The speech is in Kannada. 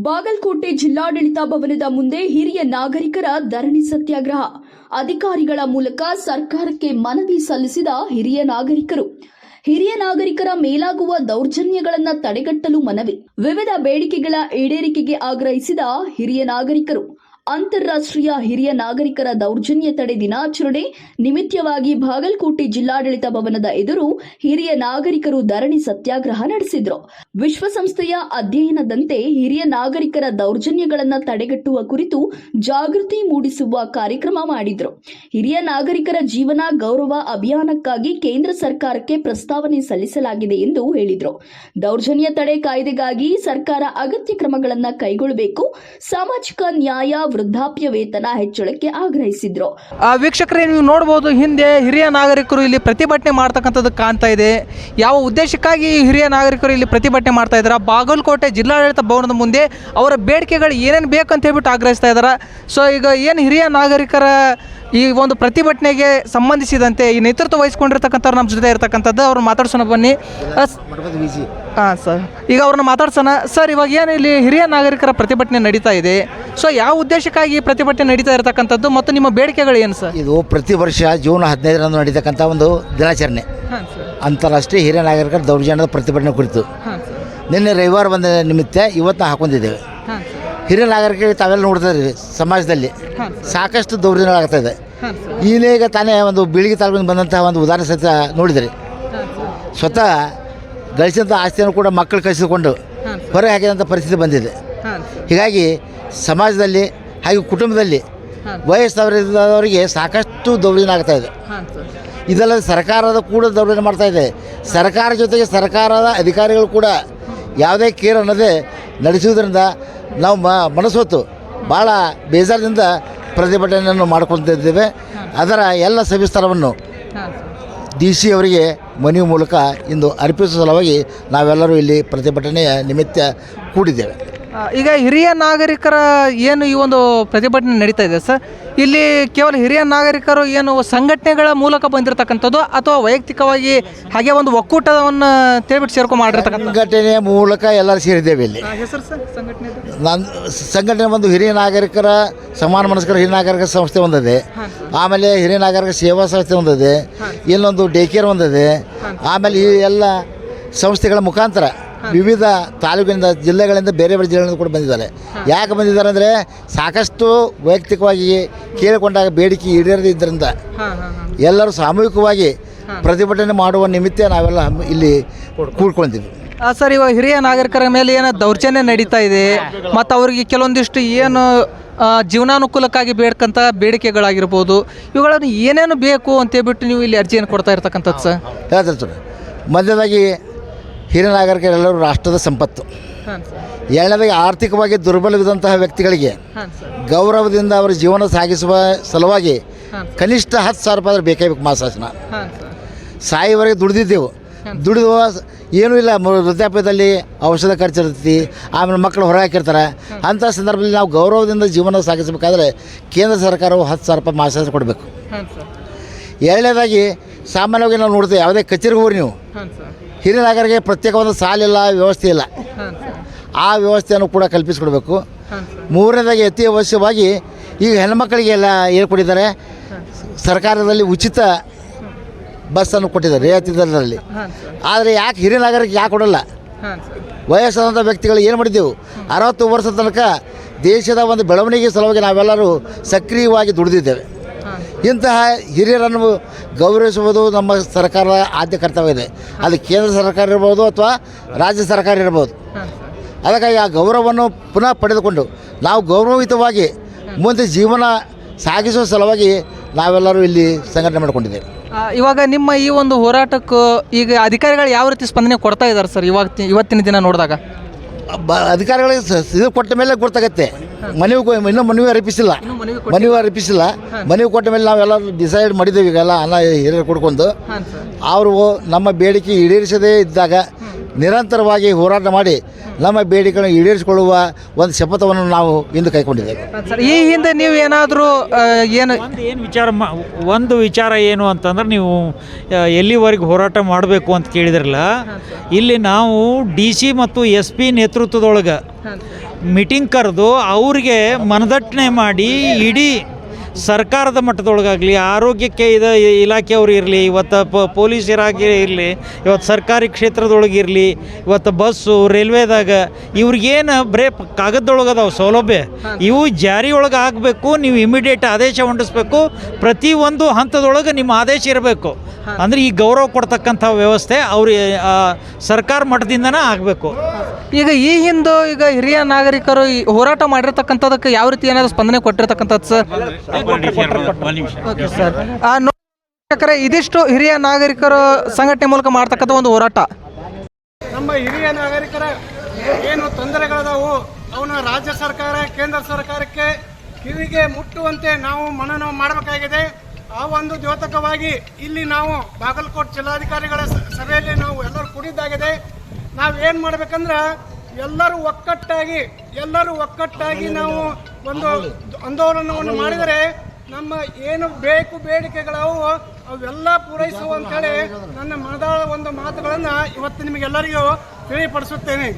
ಬಾಗಲಕೋಟೆ ಜಿಲ್ಲಾಡಳಿತ ಭವನದ ಮುಂದೆ ಹಿರಿಯ ನಾಗರಿಕರ ಧರಣಿ ಸತ್ಯಾಗ್ರಹ. ಅಧಿಕಾರಿಗಳ ಮೂಲಕ ಸರ್ಕಾರಕ್ಕೆ ಮನವಿ ಸಲ್ಲಿಸಿದ ಹಿರಿಯ ನಾಗರಿಕರ ಮೇಲಾಗುವ ದೌರ್ಜನ್ಯಗಳನ್ನು ತಡೆಗಟ್ಟಲು ಮನವಿ. ವಿವಿಧ ಬೇಡಿಕೆಗಳ ಈಡೇರಿಕೆಗೆ ಆಗ್ರಹಿಸಿದ ಹಿರಿಯ ನಾಗರಿಕರು ಅಂತಾರಾಷ್ಟ್ರೀಯ ಹಿರಿಯ ನಾಗರಿಕರ ದೌರ್ಜನ್ಯ ತಡೆ ದಿನಾಚರಣೆ ನಿಮಿತ್ತವಾಗಿ ಬಾಗಲಕೋಟೆ ಜಿಲ್ಲಾಡಳಿತ ಭವನದ ಎದುರು ಹಿರಿಯ ನಾಗರಿಕರು ಧರಣಿ ಸತ್ಯಾಗ್ರಹ ನಡೆಸಿದರು. ವಿಶ್ವಸಂಸ್ಥೆಯ ಅಧ್ಯಯನದಂತೆ ಹಿರಿಯ ನಾಗರಿಕರ ದೌರ್ಜನ್ಯಗಳನ್ನು ತಡೆಗಟ್ಟುವ ಕುರಿತು ಜಾಗೃತಿ ಮೂಡಿಸುವ ಕಾರ್ಯಕ್ರಮ ಮಾಡಿದರು. ಹಿರಿಯ ನಾಗರಿಕರ ಜೀವನ ಗೌರವ ಅಭಿಯಾನಕ್ಕಾಗಿ ಕೇಂದ್ರ ಸರ್ಕಾರಕ್ಕೆ ಪ್ರಸ್ತಾವನೆ ಸಲ್ಲಿಸಲಾಗಿದೆ ಎಂದು ಹೇಳಿದರು. ದೌರ್ಜನ್ಯ ತಡೆ ಕಾಯ್ದೆಗಾಗಿ ಸರ್ಕಾರ ಅಗತ್ಯ ಕ್ರಮಗಳನ್ನು ಕೈಗೊಳ್ಳಬೇಕು. ಸಾಮಾಜಿಕ ನ್ಯಾಯ, ವೃದ್ಧಾಪ್ಯ ವೇತನ ಹೆಚ್ಚಳಕ್ಕೆ ಆಗ್ರಹಿಸಿದ್ರು. ವೀಕ್ಷಕರೇ, ನೀವು ನೋಡಬಹುದು, ಹಿಂದೆ ಹಿರಿಯ ನಾಗರಿಕರು ಇಲ್ಲಿ ಪ್ರತಿಭಟನೆ ಮಾಡ್ತಕ್ಕಂಥದ್ದು ಕಾಣ್ತಾ ಇದೆ. ಯಾವ ಉದ್ದೇಶಕ್ಕಾಗಿ ಹಿರಿಯ ನಾಗರಿಕರು ಇಲ್ಲಿ ಪ್ರತಿಭಟನೆ ಮಾಡ್ತಾ ಇದ್ದಾರೆ? ಬಾಗಲಕೋಟೆ ಜಿಲ್ಲಾಡಳಿತ ಭವನದ ಮುಂದೆ ಅವರ ಬೇಡಿಕೆಗಳು ಏನೇನು ಬೇಕಂತ ಹೇಳ್ಬಿಟ್ಟು ಆಗ್ರಹಿಸ್ತಾ ಇದ್ದಾರೆ. ಸೊ ಈಗ ಏನು ಹಿರಿಯ ನಾಗರಿಕರ ಈ ಒಂದು ಪ್ರತಿಭಟನೆಗೆ ಸಂಬಂಧಿಸಿದಂತೆ ಈ ನೇತೃತ್ವ ವಹಿಸ್ಕೊಂಡಿರ್ತಕ್ಕಂಥವ್ರು ನಮ್ಮ ಜೊತೆ ಇರ್ತಕ್ಕಂಥದ್ದು, ಅವ್ರನ್ನ ಮಾತಾಡ್ಸೋಣ ಬನ್ನಿ. ಹಾಂ ಸರ್, ಈಗ ಅವ್ರನ್ನ ಮಾತಾಡ್ಸೋಣ. ಸರ್, ಇವಾಗ ಏನು ಇಲ್ಲಿ ಹಿರಿಯ ನಾಗರಿಕರ ಪ್ರತಿಭಟನೆ ನಡೀತಾ ಇದೆ, ಸೊ ಯಾವ ಉದ್ದೇಶಕ್ಕಾಗಿ ಪ್ರತಿಭಟನೆ ನಡೀತಾ ಇರತಕ್ಕಂಥದ್ದು ಮತ್ತು ನಿಮ್ಮ ಬೇಡಿಕೆಗಳು ಏನು ಸರ್? ಇದು ಪ್ರತಿ ವರ್ಷ ಜೂನ್ 15ರಂದು ನಡೀತಕ್ಕಂಥ ಒಂದು ದಿನಾಚರಣೆ, ಅಂತಾರಾಷ್ಟ್ರೀಯ ಹಿರಿಯ ನಾಗರಿಕರ ದೌರ್ಜನ್ಯದ ಪ್ರತಿಭಟನೆ ಕುರಿತು. ನಿನ್ನೆ ರವಿವಾರ ಬಂದ ನಿಮಿತ್ತ ಇವತ್ತು ಹಾಕೊಂಡಿದ್ದೇವೆ. ಹಿರಿಯ ನಾಗರಿಕರಿಗೆ ತಾವೆಲ್ಲ ನೋಡ್ತಾರೆ, ಸಮಾಜದಲ್ಲಿ ಸಾಕಷ್ಟು ದೌರ್ಜನ್ಯಗಳಾಗ್ತಾಯಿದೆ. ಈಗ ತಾನೇ ಒಂದು ಬೀಳಿಗೆ ತಾಲೂಕಿನಿಂದ ಬಂದಂತಹ ಒಂದು ಉದಾಹರಣೆ ಸಹಿತ ನೋಡಿದರೆ, ಸ್ವತಃ ಗಳಿಸಿದಂಥ ಆಸ್ತಿಯನ್ನು ಕೂಡ ಮಕ್ಕಳು ಕಳಿಸಿಕೊಂಡು ಹೊರಗೆ ಹಾಕಿದಂಥ ಪರಿಸ್ಥಿತಿ ಬಂದಿದೆ. ಹೀಗಾಗಿ ಸಮಾಜದಲ್ಲಿ ಹಾಗೆ ಕುಟುಂಬದಲ್ಲಿ ವಯಸ್ಸಾದವರಿಗೆ ಸಾಕಷ್ಟು ದೌರ್ಜನ್ಯ ಆಗ್ತಾಯಿದೆ. ಇದಲ್ಲದೆ ಸರ್ಕಾರದ ಕೂಡ ದೌರ್ಜನ್ಯ ಮಾಡ್ತಾಯಿದೆ. ಸರ್ಕಾರ ಜೊತೆಗೆ ಸರ್ಕಾರದ ಅಧಿಕಾರಿಗಳು ಕೂಡ ಯಾವುದೇ ಕೇರ್ ಅನ್ನೋದೇ ನಡೆಸುವುದರಿಂದ ನಾವು ಮನಸ್ಸೊತ್ತು ಭಾಳ ಬೇಜಾರದಿಂದ ಪ್ರತಿಭಟನೆಯನ್ನು ಮಾಡ್ಕೊತಿದ್ದೇವೆ. ಅದರ ಎಲ್ಲ ಸವಿಸ್ತಾರವನ್ನು DC ಅವರಿಗೆ ಮನವಿ ಮೂಲಕ ಇಂದು ಅರ್ಪಿಸುವ ಸಲುವಾಗಿ ನಾವೆಲ್ಲರೂ ಇಲ್ಲಿ ಪ್ರತಿಭಟನೆಯ ನಿಮಿತ್ತ ಕೂಡಿದ್ದೇವೆ. ಈಗ ಹಿರಿಯ ನಾಗರಿಕರ ಏನು ಈ ಒಂದು ಪ್ರತಿಭಟನೆ ನಡೀತಾ ಇದೆ ಸರ್, ಇಲ್ಲಿ ಕೇವಲ ಹಿರಿಯ ನಾಗರಿಕರು ಏನು ಸಂಘಟನೆಗಳ ಮೂಲಕ ಬಂದಿರತಕ್ಕಂಥದ್ದು ಅಥವಾ ವೈಯಕ್ತಿಕವಾಗಿ ಹಾಗೆ ಒಂದು ಒಕ್ಕೂಟವನ್ನು ತೇಳ್ಬಿಟ್ಟು ಮಾಡಿರ್ತಕ್ಕಂಥ ಸಂಘಟನೆಯ ಮೂಲಕ ಎಲ್ಲರೂ ಸೇರಿದ್ದೇವೆ. ಇಲ್ಲಿ ಹೆಸರು ಸರ್ ಸಂಘಟನೆ? ಸಂಘಟನೆ ಒಂದು ಹಿರಿಯ ನಾಗರಿಕರ ಸಮಾನ ಮನಸ್ಕರ ಹಿರಿಯ ನಾಗರಿಕ ಸಂಸ್ಥೆ ಒಂದಿದೆ, ಆಮೇಲೆ ಹಿರಿಯ ನಾಗರಿಕ ಸೇವಾ ಸಂಸ್ಥೆ ಒಂದಿದೆ, ಇಲ್ಲೊಂದು ಡೇ ಕೇರ್ ಒಂದಿದೆ. ಆಮೇಲೆ ಈ ಎಲ್ಲ ಸಂಸ್ಥೆಗಳ ಮುಖಾಂತರ ವಿವಿಧ ತಾಲೂಕಿನಿಂದ, ಜಿಲ್ಲೆಗಳಿಂದ, ಬೇರೆ ಬೇರೆ ಜಿಲ್ಲೆಗಳಿಂದ ಕೂಡ ಬಂದಿದ್ದಾರೆ. ಯಾಕೆ ಬಂದಿದ್ದಾರೆ ಅಂದರೆ ಸಾಕಷ್ಟು ವೈಯಕ್ತಿಕವಾಗಿ ಕೇಳಿಕೊಂಡಾಗ ಬೇಡಿಕೆ ಈಡೇರದಿದ್ದರಿಂದ ಎಲ್ಲರೂ ಸಾಮೂಹಿಕವಾಗಿ ಪ್ರತಿಭಟನೆ ಮಾಡುವ ನಿಮಿತ್ತ ನಾವೆಲ್ಲ ಇಲ್ಲಿ ಕೂಡ್ಕೊಳ್ತೀವಿ. ಸರ್, ಇವಾಗ ಹಿರಿಯ ನಾಗರಿಕರ ಮೇಲೆ ಏನೋ ದೌರ್ಜನ್ಯ ನಡೀತಾ ಇದೆ ಮತ್ತು ಅವರಿಗೆ ಕೆಲವೊಂದಿಷ್ಟು ಏನು ಜೀವನಾನುಕೂಲಕ್ಕಾಗಿ ಬೇಡ್ಕಂಥ ಬೇಡಿಕೆಗಳಾಗಿರ್ಬೋದು, ಇವುಗಳನ್ನು ಏನೇನು ಬೇಕು ಅಂತೇಳ್ಬಿಟ್ಟು ನೀವು ಇಲ್ಲಿ ಅರ್ಜಿಯನ್ನು ಕೊಡ್ತಾ ಇರ್ತಕ್ಕಂಥದ್ದು ಸರ್? ಹೇಳ್ತಾರೆ ಸರ್. ಮೊದಲನೇದಾಗಿ ಹಿರಿಯ ನಾಗರಿಕರೆಲ್ಲರೂ ರಾಷ್ಟ್ರದ ಸಂಪತ್ತು. ಎರಡನೇದಾಗಿ ಆರ್ಥಿಕವಾಗಿ ದುರ್ಬಲವಿದ್ದಂತಹ ವ್ಯಕ್ತಿಗಳಿಗೆ ಗೌರವದಿಂದ ಅವರ ಜೀವನ ಸಾಗಿಸುವ ಸಲುವಾಗಿ ಕನಿಷ್ಠ 10,000 ರೂಪಾಯಿ ಬೇಕಾಗಬೇಕು. ಮಾಸಾಸನ ಸಾಯಿವರೆಗೆ ದುಡಿದಿದ್ದೆವು, ದುಡಿದು ಏನೂ ಇಲ್ಲ, ವೃದ್ಧಾಪ್ಯದಲ್ಲಿ ಔಷಧ ಖರ್ಚಿರ್ತೈತಿ, ಆಮೇಲೆ ಮಕ್ಕಳು ಹೊರ ಹಾಕಿರ್ತಾರೆ. ಅಂಥ ಸಂದರ್ಭದಲ್ಲಿ ನಾವು ಗೌರವದಿಂದ ಜೀವನ ಸಾಗಿಸಬೇಕಾದ್ರೆ ಕೇಂದ್ರ ಸರ್ಕಾರವು 10,000 ರೂಪಾಯಿ ಮಾಸಾಸನ ಕೊಡಬೇಕು. ಎರಡನೇದಾಗಿ ಸಾಮಾನ್ಯವಾಗಿ ನಾವು ನೋಡ್ತೀವಿ, ಯಾವುದೇ ಕಚೇರಿಗೆ ಹೋಗ್ರಿ ನೀವು, ಹಿರಿಯ ನಾಗರಿಗೆ ಪ್ರತ್ಯೇಕ ಒಂದು ಸಾಲಿಲ್ಲ, ವ್ಯವಸ್ಥೆ ಇಲ್ಲ. ಆ ವ್ಯವಸ್ಥೆಯನ್ನು ಕೂಡ ಕಲ್ಪಿಸಿಕೊಡ್ಬೇಕು. ಮೂರನೇದಾಗಿ ಅತಿ ಅವಶ್ಯವಾಗಿ ಈಗ ಹೆಣ್ಮಕ್ಕಳಿಗೆಲ್ಲ ಹೇಳ್ಕೊಟ್ಟಿದ್ದಾರೆ, ಸರ್ಕಾರದಲ್ಲಿ ಉಚಿತ ಬಸ್ಸನ್ನು ಕೊಟ್ಟಿದ್ದಾರೆ ರಿಯಾಯಿತಿ ದರದಲ್ಲಿ. ಆದರೆ ಯಾಕೆ ಹಿರಿಯ ನಾಗರಿಕ ಯಾಕೆ ಕೊಡಲ್ಲ? ವಯಸ್ಸಾದಂಥ ವ್ಯಕ್ತಿಗಳು ಏನು ಮಾಡಿದ್ದೆವು, 60 ವರ್ಷದ ತನಕ ದೇಶದ ಒಂದು ಬೆಳವಣಿಗೆ ಸಲುವಾಗಿ ನಾವೆಲ್ಲರೂ ಸಕ್ರಿಯವಾಗಿ ದುಡಿದಿದ್ದೇವೆ. ಇಂತಹ ಹಿರಿಯರನ್ನು ಗೌರವಿಸುವುದು ನಮ್ಮ ಸರ್ಕಾರದ ಆದ್ಯ ಕರ್ತವ್ಯ ಇದೆ. ಅದು ಕೇಂದ್ರ ಸರ್ಕಾರ ಇರ್ಬೋದು ಅಥವಾ ರಾಜ್ಯ ಸರ್ಕಾರ ಇರ್ಬೋದು. ಅದಕ್ಕಾಗಿ ಆ ಗೌರವವನ್ನು ಪುನಃ ಪಡೆದುಕೊಂಡು ನಾವು ಗೌರವಯುತವಾಗಿ ಮುಂದೆ ಜೀವನ ಸಾಗಿಸುವ ಸಲುವಾಗಿ ನಾವೆಲ್ಲರೂ ಇಲ್ಲಿ ಸಂಘಟನೆ ಮಾಡಿಕೊಂಡಿದ್ದೇವೆ. ಇವಾಗ ನಿಮ್ಮ ಈ ಒಂದು ಹೋರಾಟಕ್ಕೂ ಈಗ ಅಧಿಕಾರಿಗಳು ಯಾವ ರೀತಿ ಸ್ಪಂದನೆ ಕೊಡ್ತಾ ಇದ್ದಾರೆ ಸರ್? ಇವತ್ತಿನ ದಿನ ನೋಡಿದಾಗ ಅಧಿಕಾರಿಗಳಿಗೆ ಇದು ಕೊಟ್ಟ ಮೇಲೆ ಗೊತ್ತಾಗತ್ತೆ. ಇನ್ನೂ ಮನವಿ ಅರ್ಪಿಸಿಲ್ಲ. ಮನವಿ ಕೊಟ್ಟ ಮೇಲೆ ನಾವೆಲ್ಲರೂ ಡಿಸೈಡ್ ಮಾಡಿದ್ದೇವೆ. ಈಗೆಲ್ಲ ಅನ್ನ ಹಿರಿಯರು ಕೊಡ್ಕೊಂಡು ಅವರು ನಮ್ಮ ಬೇಡಿಕೆ ಈಡೇರಿಸದೇ ಇದ್ದಾಗ ನಿರಂತರವಾಗಿ ಹೋರಾಟ ಮಾಡಿ ನಮ್ಮ ಬೇಡಿಕೆಗಳನ್ನು ಈಡೇರಿಸಿಕೊಳ್ಳುವ ಒಂದು ಶಪಥವನ್ನು ನಾವು ಇಂದು ಕೈಗೊಂಡಿದ್ದೇವೆ. ಈ ಹಿಂದೆ ನೀವು ಏನಾದರೂ ಒಂದು ವಿಚಾರ ಏನು ಅಂತಂದ್ರೆ, ನೀವು ಎಲ್ಲಿವರೆಗೆ ಹೋರಾಟ ಮಾಡಬೇಕು ಅಂತ ಕೇಳಿದ್ರಲ್ಲ, ಇಲ್ಲಿ ನಾವು DC ಮತ್ತು SP ನೇತೃತ್ವದೊಳಗೆ ಮೀಟಿಂಗ್ ಕರೆದು ಅವ್ರಿಗೆ ಮನದಟ್ಟಣೆ ಮಾಡಿ ಇಡೀ ಸರ್ಕಾರದ ಮಟ್ಟದೊಳಗಾಗಲಿ, ಆರೋಗ್ಯಕ್ಕೆ ಇಲಾಖೆಯವರು ಇರಲಿ, ಇವತ್ತು ಪೊಲೀಸ್ ಇಲಾಖೆ ಇರಲಿ, ಇವತ್ತು ಸರ್ಕಾರಿ ಕ್ಷೇತ್ರದೊಳಗೆ ಇರಲಿ, ಇವತ್ತು ಬಸ್ಸು ರೈಲ್ವೆದಾಗ ಇವ್ರಿಗೇನು ಬರೇ ಕಾಗದದೊಳಗದಾವ ಸೌಲಭ್ಯ, ಇವು ಜಾರಿಯೊಳಗೆ ಆಗಬೇಕು. ನೀವು ಇಮಿಡಿಯೇಟ್ ಆದೇಶ ಹೊಂದಿಸ್ಬೇಕು. ಪ್ರತಿಯೊಂದು ಹಂತದೊಳಗೆ ನಿಮ್ಮ ಆದೇಶ ಇರಬೇಕು. ಅಂದರೆ ಈ ಗೌರವ ಕೊಡ್ತಕ್ಕಂಥ ವ್ಯವಸ್ಥೆ ಅವ್ರು ಸರ್ಕಾರ ಮಟ್ಟದಿಂದನೇ ಆಗಬೇಕು. ಈಗ ಈ ಹಿಂದೆ ಈಗ ಹಿರಿಯ ನಾಗರಿಕರು ಈ ಹೋರಾಟ ಮಾಡಿರ್ತಕ್ಕಂಥದಕ್ಕೆ ಯಾವ ರೀತಿ ಏನಾದರೂ ಸ್ಪಂದನೆ ಕೊಟ್ಟಿರ್ತಕ್ಕಂಥದ್ದು ಸರ್? Okay sir. ನೋಡ್ಬೇಕಾದ್ರೆ ಇದಿಷ್ಟು ಹಿರಿಯ ನಾಗರಿಕರ ಸಂಘಟನೆ ಮೂಲಕ ಮಾಡ್ತಕ್ಕಂಥ ಒಂದು ಹೋರಾಟ. ನಮ್ಮ ಹಿರಿಯ ನಾಗರಿಕರ ಏನು ತೊಂದರೆಗಳದಾವು ಅವನ್ನ ರಾಜ್ಯ ಸರ್ಕಾರ, ಕೇಂದ್ರ ಸರ್ಕಾರಕ್ಕೆ ಕಿವಿಗೆ ಮುಟ್ಟುವಂತೆ ನಾವು ಮನವಿ ಮಾಡಬೇಕಾಗಿದೆ. ಆ ಒಂದು ದ್ಯೋತಕವಾಗಿ ಇಲ್ಲಿ ನಾವು ಬಾಗಲಕೋಟೆ ಜಿಲ್ಲಾಧಿಕಾರಿಗಳ ಸಭೆಯಲ್ಲಿ ನಾವು ಎಲ್ಲರೂ ಕೂಡಿದ್ದಾಗಿದೆ. ನಾವೇನು ಮಾಡಬೇಕಂದ್ರೆ ಎಲ್ಲರೂ ಒಕ್ಕಟ್ಟಾಗಿ ನಾವು ಒಂದು ಆಂದೋಲನವನ್ನು ಮಾಡಿದರೆ ನಮ್ಮ ಏನು ಬೇಡಿಕೆಗಳವು ಅವೆಲ್ಲ ಪೂರೈಸುವ ಅಂತೇಳಿ ನನ್ನ ಮನದಾಳ ಒಂದು ಮಾತುಗಳನ್ನು ಇವತ್ತು ನಿಮಗೆಲ್ಲರಿಗೂ ತಿಳಿಪಡಿಸುತ್ತೇನೆ.